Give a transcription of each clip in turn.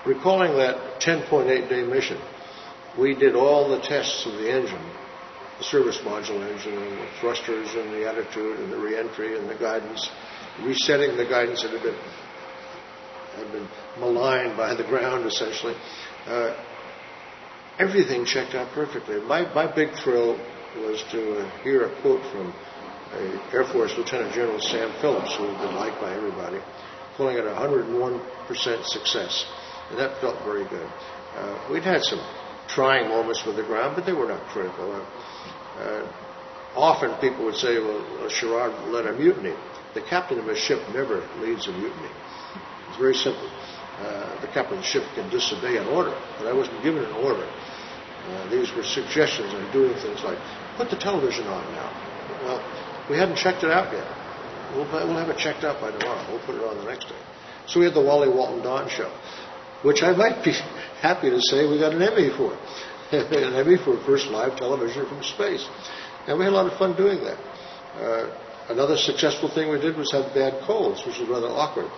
recalling that 10.8-day mission, we did all the tests of the engine, the service module engine, and the thrusters, and the attitude, and the reentry, and the guidance, resetting the guidance that had been maligned by the ground, essentially. Everything checked out perfectly. My big thrill was to hear a quote from Air Force Lieutenant General Sam Phillips, who had been liked by everybody, calling it 101% success. And that felt very good. We'd had some trying moments with the ground, but they were not critical. Often people would say, well, Schirra led a mutiny. The captain of a ship never leads a mutiny. It's very simple. The captain of the ship can disobey an order, but I wasn't given an order. These were suggestions on doing things like, put the television on now. Well, we hadn't checked it out yet. We'll have it checked out by tomorrow. We'll put it on the next day. So we had the Wally Walton Dawn show, which I might be happy to say we got an Emmy for. An Emmy for first live television from space. And we had a lot of fun doing that. Another successful thing we did was have bad colds, which was rather awkward.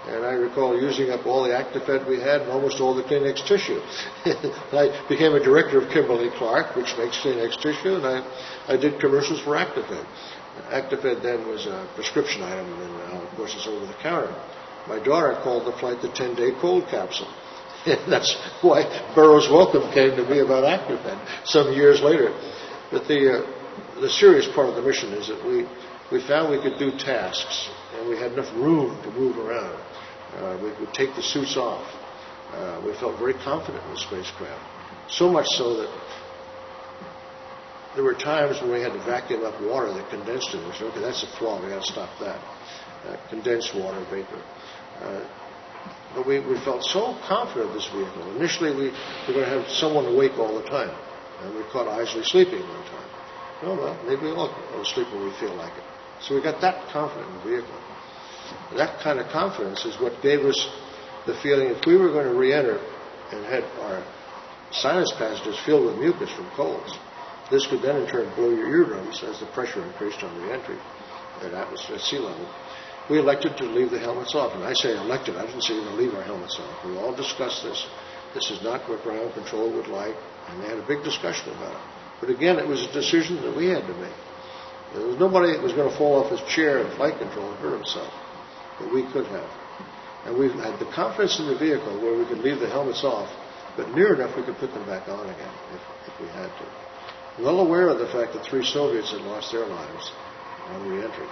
And I recall using up all the Actifed we had and almost all the Kleenex tissue. I became a director of Kimberly-Clark, which makes Kleenex tissue, and I did commercials for Actifed. Actifed then was a prescription item, and now, of course, it's over the counter. My daughter called the flight the 10-day cold capsule. And that's why Burroughs Welcome came to me about Actifed some years later. But the serious part of the mission is that we found we could do tasks, and we had enough room to move around. We could take the suits off. We felt very confident in the spacecraft. So much so that there were times when we had to vacuum up water that condensed in. We said, okay, that's a flaw. We got to stop that. Condensed water vapor. But we felt so confident of this vehicle. Initially, we were going to have someone awake all the time. And we caught Isley sleeping one time. Oh, well, maybe we'll sleep when we feel like it. So we got that confident in the vehicle. And that kind of confidence is what gave us the feeling if we were going to re-enter and had our sinus passages filled with mucus from colds, this could then in turn blow your eardrums as the pressure increased on re-entry at atmosphere, at sea level. We elected to leave the helmets off. And I say elected, I didn't say we're going to leave our helmets off. We all discussed this. This is not what ground control would like. And they had a big discussion about it. But again, it was a decision that we had to make. There was nobody that was going to fall off his chair in flight control and hurt himself. But we could have. And we had the confidence in the vehicle where we could leave the helmets off, but near enough we could put them back on again if we had to. Well aware of the fact that 3 Soviets had lost their lives on re-entry.